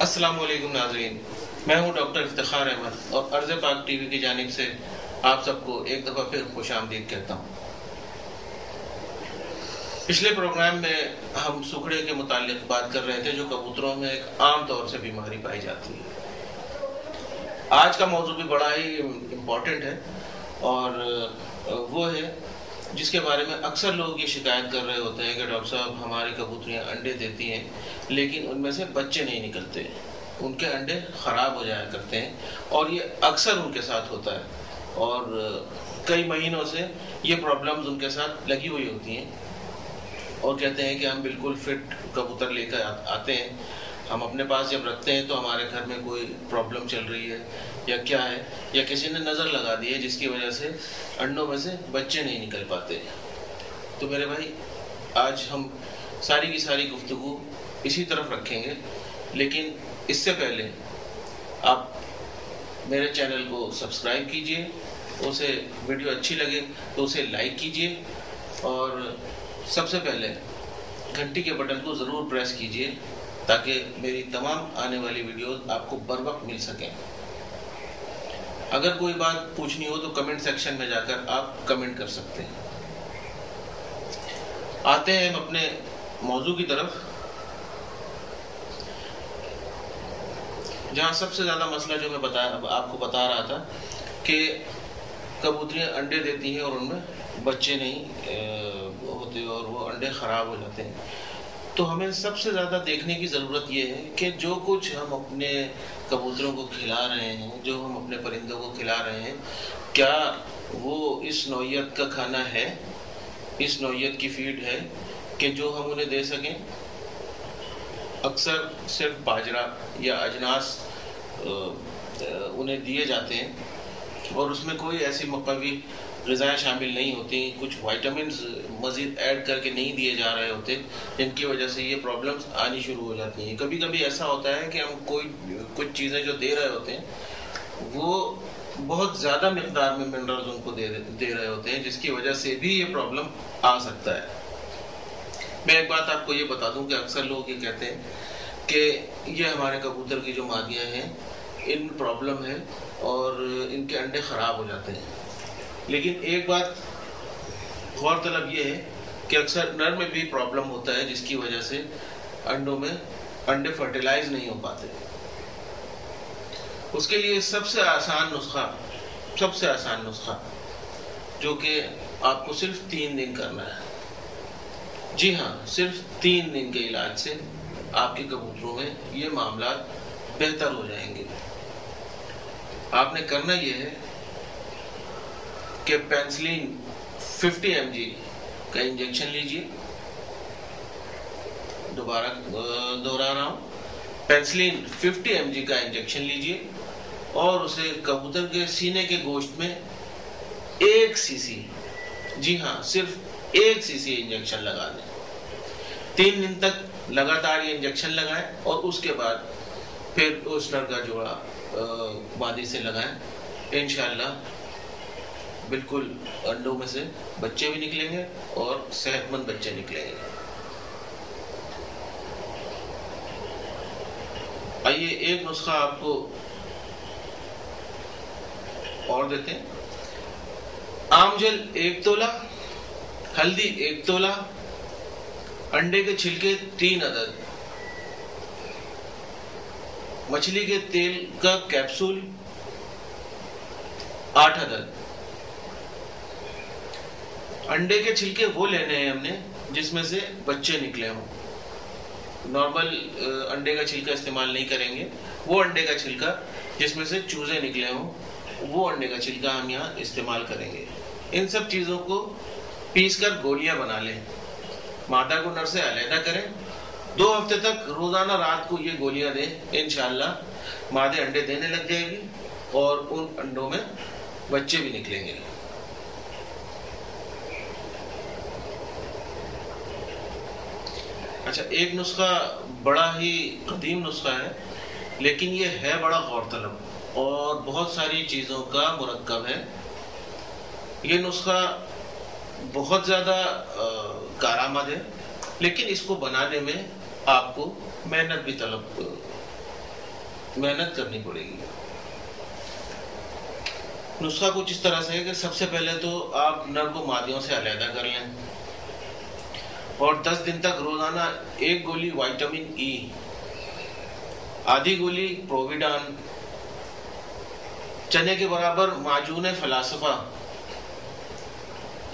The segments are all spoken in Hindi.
अस्सलाम वालेकुम नाज़रीन, मैं हूं डॉक्टर इफ्तिखार अहमद और अर्ज़ पाक टीवी की जानिब से आप सबको एक दफ़ा फिर खुशामदीद कहता हूं। पिछले प्रोग्राम में हम सुखड़े के मुतालिक बात कर रहे थे, जो कबूतरों में एक आम तौर से बीमारी पाई जाती है। आज का मौजू भी बड़ा ही इम्पोर्टेंट है और वो है जिसके बारे में अक्सर लोग ये शिकायत कर रहे होते हैं कि डॉक्टर साहब, हमारी कबूतरियाँ अंडे देती हैं लेकिन उनमें से बच्चे नहीं निकलते, उनके अंडे ख़राब हो जाया करते हैं और ये अक्सर उनके साथ होता है और कई महीनों से ये प्रॉब्लम्स उनके साथ लगी हुई होती हैं और कहते हैं कि हम बिल्कुल फिट कबूतर लेकर आते हैं, हम अपने पास जब रखते हैं तो हमारे घर में कोई प्रॉब्लम चल रही है या क्या है, या किसी ने नज़र लगा दी है जिसकी वजह से अंडों में से बच्चे नहीं निकल पाते। तो मेरे भाई, आज हम सारी की सारी गुफ्तगू इसी तरफ रखेंगे, लेकिन इससे पहले आप मेरे चैनल को सब्सक्राइब कीजिए, उसे वीडियो अच्छी लगे तो उसे लाइक कीजिए और सबसे पहले घंटी के बटन को ज़रूर प्रेस कीजिए ताकि मेरी तमाम आने वाली वीडियोस आपको बर वक्त मिल सकें। अगर कोई बात पूछनी हो तो कमेंट सेक्शन में जाकर आप कमेंट कर सकते हैं। आते हैं हम अपने मौजू की तरफ, जहां सबसे ज़्यादा मसला जो मैं आपको बता रहा था कि कबूतरियाँ अंडे देती हैं और उनमें बच्चे नहीं होते और वो अंडे ख़राब हो जाते हैं। तो हमें सबसे ज़्यादा देखने की ज़रूरत ये है कि जो कुछ हम अपने कबूतरों को खिला रहे हैं, जो हम अपने परिंदों को खिला रहे हैं, क्या वो इस नौइयत का खाना है, इस नौइयत की फीड है कि जो हम उन्हें दे सकें। अक्सर सिर्फ बाजरा या अजनास उन्हें दिए जाते हैं और उसमें कोई ऐसी मुकव्वी ग़िज़ाएँ शामिल नहीं होती, कुछ वाइटामिन्स मज़ीद ऐड करके नहीं दिए जा रहे होते, जिनकी वजह से ये प्रॉब्लम्स आनी शुरू हो जाती हैं। कभी कभी ऐसा होता है कि हम कुछ चीज़ें जो दे रहे होते हैं वो बहुत ज़्यादा मिक़दार में मिनरल्स उनको दे रहे होते हैं, जिसकी वजह से भी ये प्रॉब्लम आ सकता है। मैं एक बात आपको ये बता दूं कि अक्सर लोग ये कहते हैं कि ये हमारे कबूतर की जो मादियाँ हैं इन प्रॉब्लम है और इनके अंडे ख़राब हो जाते हैं, लेकिन एक बात गौरतलब ये है कि अक्सर नर में भी प्रॉब्लम होता है, जिसकी वजह से अंडों में अंडे फर्टिलाइज नहीं हो पाते। उसके लिए सबसे आसान नुस्खा जो कि आपको सिर्फ 3 दिन करना है। जी हाँ, सिर्फ 3 दिन के इलाज से आपके कबूतरों में ये मामला बेहतर हो जाएंगे। आपने करना ये है कि पेनिसिलिन 50 mg का इंजेक्शन लीजिए। दोबारा दोहरा रहा हूँ, पेनिसिलिन 50 mg का इंजेक्शन लीजिए और उसे कबूतर के सीने के गोश्त में 1 cc, जी हाँ, सिर्फ 1 cc इंजेक्शन लगा दें। 3 दिन तक लगातार ये इंजेक्शन लगाएं और उसके बाद फिर उस नर का जोड़ा मादी से लगाएं। इंशाअल्लाह बिल्कुल अंडों में से बच्चे भी निकलेंगे और सेहतमंद बच्चे निकलेंगे। आइए एक नुस्खा आपको और देते हैं। आमजल 1 तोला, हल्दी 1 तोला, अंडे के छिलके 3 अदद, मछली के तेल का कैप्सूल 8 अदद। अंडे के छिलके वो लेने हैं हमने जिसमें से बच्चे निकले हों। नॉर्मल अंडे का छिलका इस्तेमाल नहीं करेंगे, वो अंडे का छिलका जिसमें से चूजे निकले हों, वो अंडे का छिलका हम यहाँ इस्तेमाल करेंगे। इन सब चीज़ों को पीसकर गोलियां बना लें, मादा को नर से अलहदा करें। 2 हफ्ते तक रोज़ाना रात को ये गोलियां दें। इंशाअल्लाह मादे अंडे देने लग जाएगी और उन अंडों में बच्चे भी निकलेंगे। अच्छा, एक नुस्खा बड़ा ही कदीम नुस्खा है, लेकिन ये है बड़ा गौरतलब और बहुत सारी चीज़ों का मुरक्कब है। ये नुस्खा बहुत ज़्यादा कारआमद है, लेकिन इसको बनाने में आपको मेहनत भी तलब मेहनत करनी पड़ेगी। नुस्खा कुछ इस तरह से है कि सबसे पहले तो आप नर को मादियों से अलहदा कर लें और 10 दिन तक रोजाना 1 गोली विटामिन ई, आधी गोली प्रोविडान, चने के बराबर माजून फलासफा,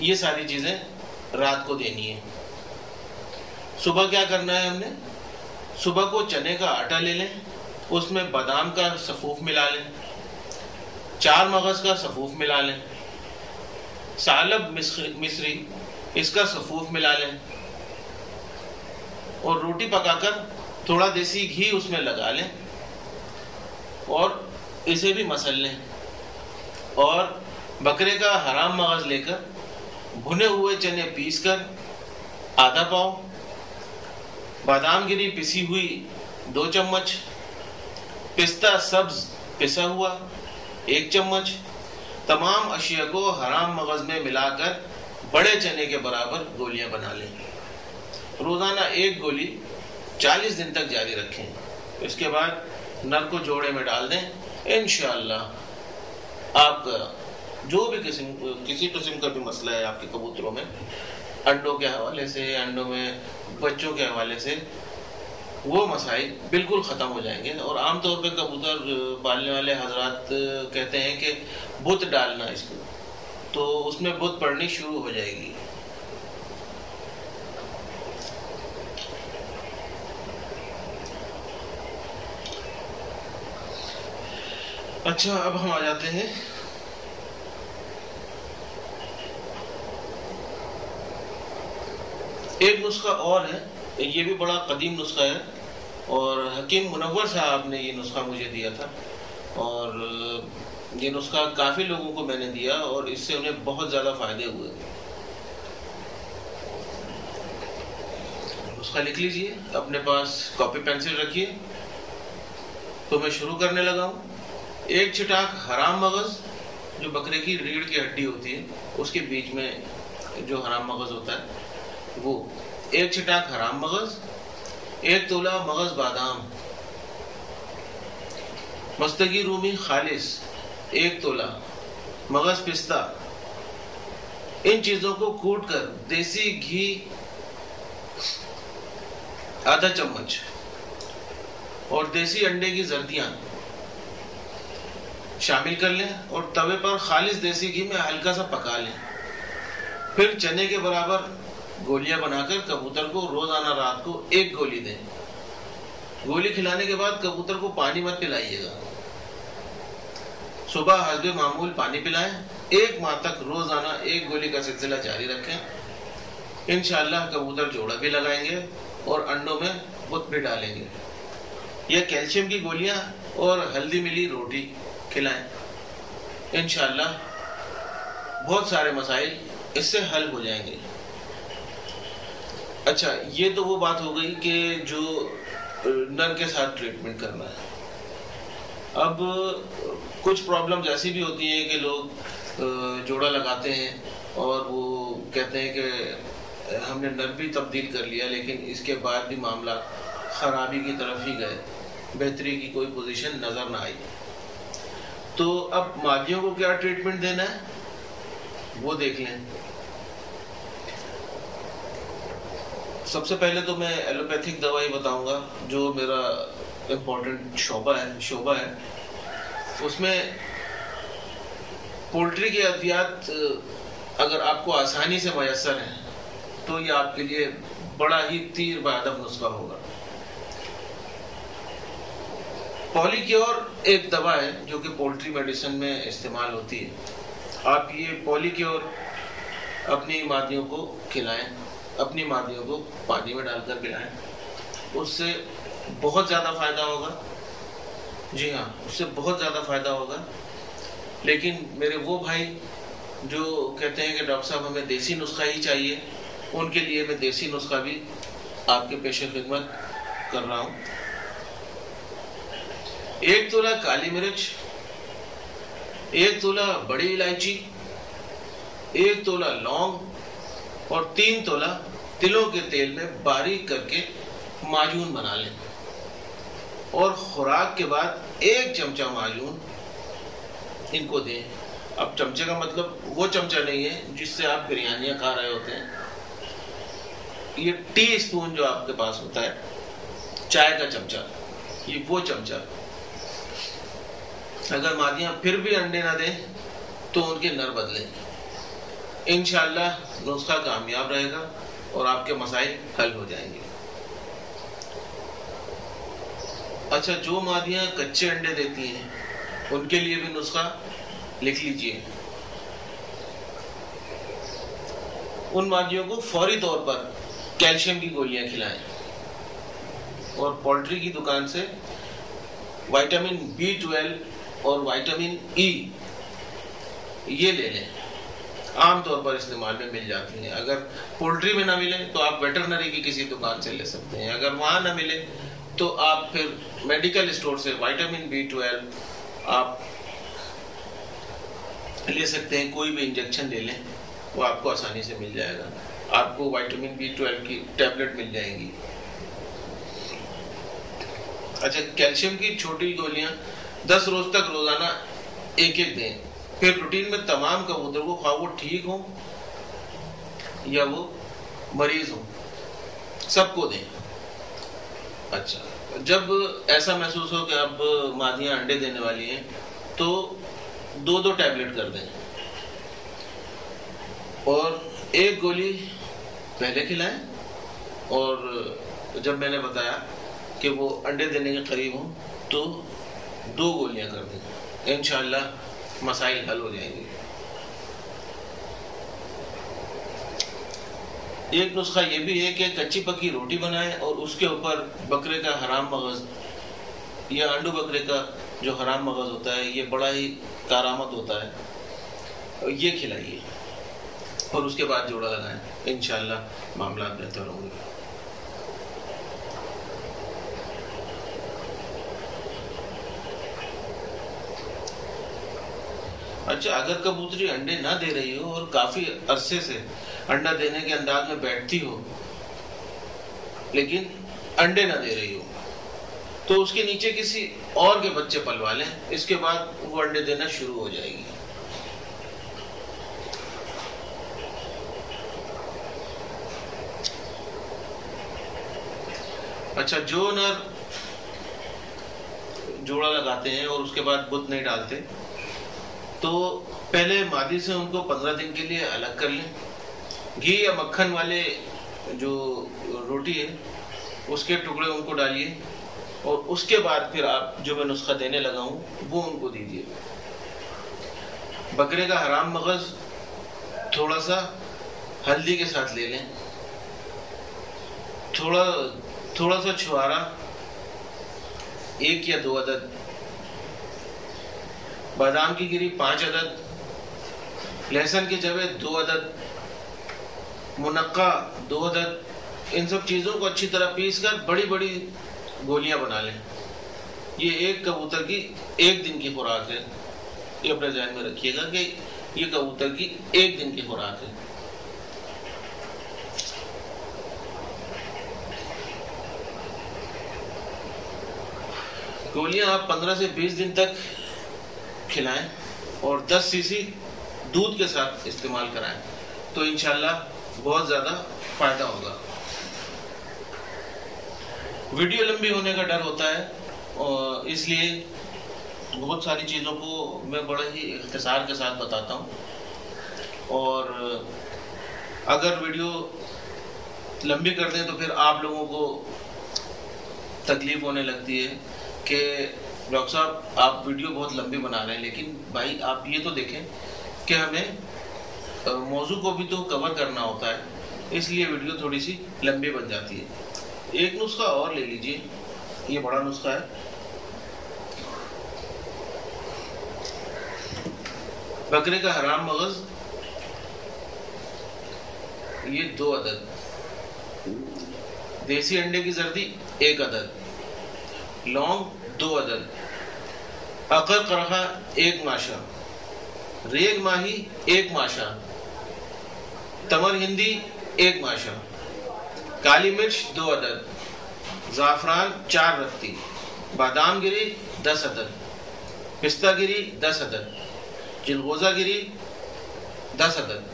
ये सारी चीजें रात को देनी है। सुबह क्या करना है हमने, सुबह को चने का आटा ले लें, उसमें बादाम का सफूफ मिला लें, 4 मगज का सफूफ मिला लें, सालब मिस्री इसका सफूफ मिला लें और रोटी पकाकर थोड़ा देसी घी उसमें लगा लें और इसे भी मसल लें और बकरे का हराम मगज लेकर भुने हुए चने पीसकर आधा पाव, बादाम गिरी पिसी हुई 2 चम्मच, पिस्ता सब्ज पिसा हुआ 1 चम्मच, तमाम अशिया को हराम मगज में मिलाकर बड़े चने के बराबर गोलियां बना लें। रोजाना 1 गोली 40 दिन तक जारी रखें। इसके बाद नर को जोड़े में डाल दें। इंशाअल्लाह आपका जो भी किसी किस्म का भी मसला है आपके कबूतरों में, अंडों के हवाले से, अंडों में बच्चों के हवाले से, वो मसाइल बिल्कुल ख़त्म हो जाएंगे। और आमतौर पे कबूतर पालने वाले हजरात कहते हैं कि बुत डालना इसको, तो उसमें बुत पड़नी शुरू हो जाएगी। अच्छा, अब हम आ जाते हैं एक नुस्खा और है, ये भी बड़ा कदीम नुस्खा है और हकीम मुनव्वर साहब ने ये नुस्खा मुझे दिया था और ये नुस्खा काफ़ी लोगों को मैंने दिया और इससे उन्हें बहुत ज़्यादा फायदे हुए। नुस्खा लिख लीजिए, अपने पास कॉपी पेंसिल रखिए। तो मैं शुरू करने लगा हूँ। 1 छिटाक हराम मगज, जो बकरे की रीढ़ की हड्डी होती है उसके बीच में जो हराम मगज होता है वो, 1 छिटाक हराम मगज, 1 तोला मगज बादाम, मस्तगी रूमी खालिस 1 तोला, मगज पिस्ता। इन चीजों को कूटकर देसी घी आधा चम्मच और देसी अंडे की जर्दियां शामिल कर लें और तवे पर खालिस देसी घी में हल्का सा पका लें। फिर चने के बराबर गोलियां बनाकर कबूतर को रोजाना रात को 1 गोली दें। गोली खिलाने के बाद कबूतर को पानी मत पिलाइएगा। सुबह हस्बे मामूल पानी पिलाएं। 1 माह तक रोजाना 1 गोली का सिलसिला जारी रखें। इंशाअल्लाह कबूतर जोड़ा भी लगाएंगे और अंडों में बुत भी डालेंगे। यह कैल्शियम की गोलियां और हल्दी मिली रोटी खिलाएं। इंशाअल्लाह बहुत सारे मसाइल इससे हल हो जाएंगे। अच्छा, ये तो वो बात हो गई कि जो नर के साथ ट्रीटमेंट करना है। अब कुछ प्रॉब्लम्स ऐसी भी होती हैं कि लोग जोड़ा लगाते हैं और वो कहते हैं कि हमने नर भी तब्दील कर लिया लेकिन इसके बाद भी मामला खराबी की तरफ ही गए, बेहतरी की कोई पोजीशन नजर ना आई। तो अब मादियों को क्या ट्रीटमेंट देना है वो देख लें। सबसे पहले तो मैं एलोपैथिक दवाई बताऊंगा, जो मेरा इम्पोर्टेंट शोबा है। उसमें पोल्ट्री के अद्वियात अगर आपको आसानी से मयसर है तो ये आपके लिए बड़ा ही तीर बादब नुस्खा होगा। पॉलीक्योर एक दवा है जो कि पोल्ट्री मेडिसिन में इस्तेमाल होती है। आप ये पॉलीक्योर अपनी मादियों को खिलाएं, अपनी मादियों को पानी में डालकर पिलाएं, उससे बहुत ज़्यादा फायदा होगा। जी हाँ, उससे बहुत ज़्यादा फायदा होगा। लेकिन मेरे वो भाई जो कहते हैं कि डॉक्टर साहब हमें देसी नुस्खा ही चाहिए, उनके लिए मैं देसी नुस्खा भी आपके पेशे खिदमत कर रहा हूँ। 1 तोला काली मिर्च, 1 तोला बड़ी इलायची, 1 तोला लौंग और 3 तोला तिलों के तेल में बारीक करके माजून बना लें। और खुराक के बाद 1 चमचा माजून इनको दें। अब चमचे का मतलब वो चमचा नहीं है जिससे आप बिरयानियां खा रहे होते हैं, ये टी स्पून जो आपके पास होता है, चाय का चमचा, ये वो चमचा। अगर मादियां फिर भी अंडे ना दें तो उनके नर बदलें। इंशाअल्लाह नुस्खा कामयाब रहेगा और आपके मसाइल हल हो जाएंगे। अच्छा, जो मादियां कच्चे अंडे देती हैं उनके लिए भी नुस्खा लिख लीजिए। उन मादियों को फौरी तौर पर कैल्शियम की गोलियां खिलाएं और पोल्ट्री की दुकान से विटामिन B12 और विटामिन E ये ले लें। आमतौर पर इस्तेमाल में मिल जाती हैं। अगर पोल्ट्री में ना मिले तो आप वेटरनरी की किसी दुकान से ले सकते हैं। अगर वहां ना मिले तो आप फिर मेडिकल स्टोर से विटामिन B12 आप ले सकते हैं। कोई भी इंजेक्शन ले लें, वो आपको आसानी से मिल जाएगा। आपको विटामिन B12 की टैबलेट मिल जाएंगी। अच्छा, कैल्शियम की छोटी गोलियां 10 रोज तक रोजाना एक दें। फिर रूटीन में तमाम कबूतर को, खा वो ठीक हो या वो मरीज हो, सबको दें। अच्छा, जब ऐसा महसूस हो कि अब मादियां अंडे देने वाली हैं तो 2-2 टैबलेट कर दें और 1 गोली पहले खिलाएं और जब मैंने बताया कि वो अंडे देने के करीब हो तो 2 गोलियां कर दें। इंशाअल्लाह मसाइल हल हो जाएंगे। एक नुस्खा ये भी है कि कच्ची पक्की रोटी बनाएं और उसके ऊपर बकरे का हराम मगज या अंडू बकरे का जो हराम मगज होता है, ये बड़ा ही कारामद होता है, ये खिलाइए और उसके बाद जोड़ा लगाएं। इंशाअल्लाह मामला बेहतर होंगे। अच्छा, अगर कबूतरी अंडे ना दे रही हो और काफी अरसे से अंडा देने के अंदाज में बैठती हो लेकिन अंडे ना दे रही हो तो उसके नीचे किसी और के बच्चे पलवा लें। इसके बाद वो अंडे देना शुरू हो जाएगी। अच्छा, जो नर जोड़ा लगाते हैं और उसके बाद बुत नहीं डालते तो पहले मादी से उनको 15 दिन के लिए अलग कर लें। घी या मक्खन वाले जो रोटी है उसके टुकड़े उनको डालिए और उसके बाद फिर आप जो मैं नुस्खा देने लगा हूं वो उनको दीजिए। बकरे का हराम मगज थोड़ा सा हल्दी के साथ ले लें, थोड़ा सा छुहारा 1 या 2 अदद, बादाम की गिरी 5 अदद, लहसुन के जवे 2 अदद, मुनक्का 2 अदद। इन सब चीजों को अच्छी तरह पीस कर बड़ी बड़ी गोलियां बना लें। ये एक कबूतर की 1 दिन की खुराक है। ये अपने ध्यान में रखिएगा कि ये कबूतर की 1 दिन की खुराक है। गोलियां आप 15 से 20 दिन तक खिलाएं और 10 सीसी दूध के साथ इस्तेमाल कराएं तो इंशाल्लाह बहुत ज्यादा फायदा होगा। वीडियो लंबी होने का डर होता है और इसलिए बहुत सारी चीजों को मैं बड़े ही इख्तिसार के साथ बताता हूं और अगर वीडियो लंबी कर दें तो फिर आप लोगों को तकलीफ होने लगती है कि डॉक्टर साहब आप वीडियो बहुत लंबी बना रहे हैं, लेकिन भाई आप ये तो देखें कि हमें मौजू को भी तो कवर करना होता है, इसलिए वीडियो थोड़ी सी लंबी बन जाती है। एक नुस्खा और ले लीजिए, ये बड़ा नुस्खा है। बकरे का हराम मगज ये 2 अदद, देसी अंडे की जर्दी 1 अदद, लौंग 2 अदद, अकर करहा 1 माशा, रेग माही 1 माशा, तमर हिंदी 1 माशा, काली मिर्च 2 अदद, जाफरान 4 रत्ती, बादाम गिरी 10 अदद, पिस्ता गिरी 10 अदद, चिलगोजा गिरी 10 अदद,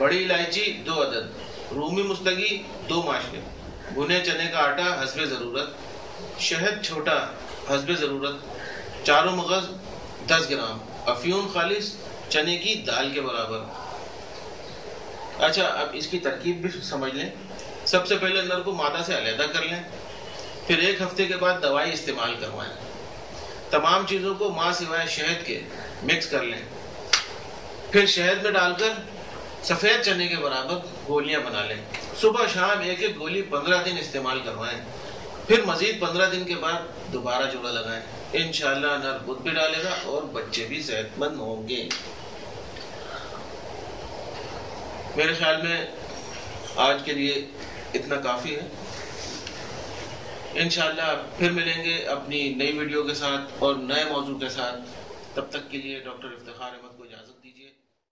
बड़ी इलायची 2 अदद, रूमी मुस्तगी 2 माशरे, भुने चने का आटा हस्बे ज़रूरत, शहद छोटा हस्बे ज़रूरत, चारों मगज़ 10 ग्राम, अफ्यून खालिस चने की दाल के बराबर। अच्छा, अब इसकी तरकीब भी समझ लें। सबसे पहले नर को मादा से अलहदा कर लें, फिर 1 हफ्ते के बाद दवाई इस्तेमाल करवाएं। तमाम चीज़ों को माँ सिवाय शहद के मिक्स कर लें, फिर शहद में डालकर सफ़ेद चने के बराबर गोलियां बना लें। सुबह शाम 1-1 गोली 15 दिन इस्तेमाल करवाएं, फिर मजीद 15 दिन के बाद दोबारा जोड़ा लगाएं। इंशाअल्लाह नर दूध भी डालेगा और बच्चे भी सेहतमंद होंगे। मेरे ख्याल में आज के लिए इतना काफ़ी है। इंशाअल्लाह फिर मिलेंगे अपनी नई वीडियो के साथ और नए मौजू के साथ। तब तक के लिए डॉक्टर इफ्तिखार अहमद को इजाज़त दीजिए।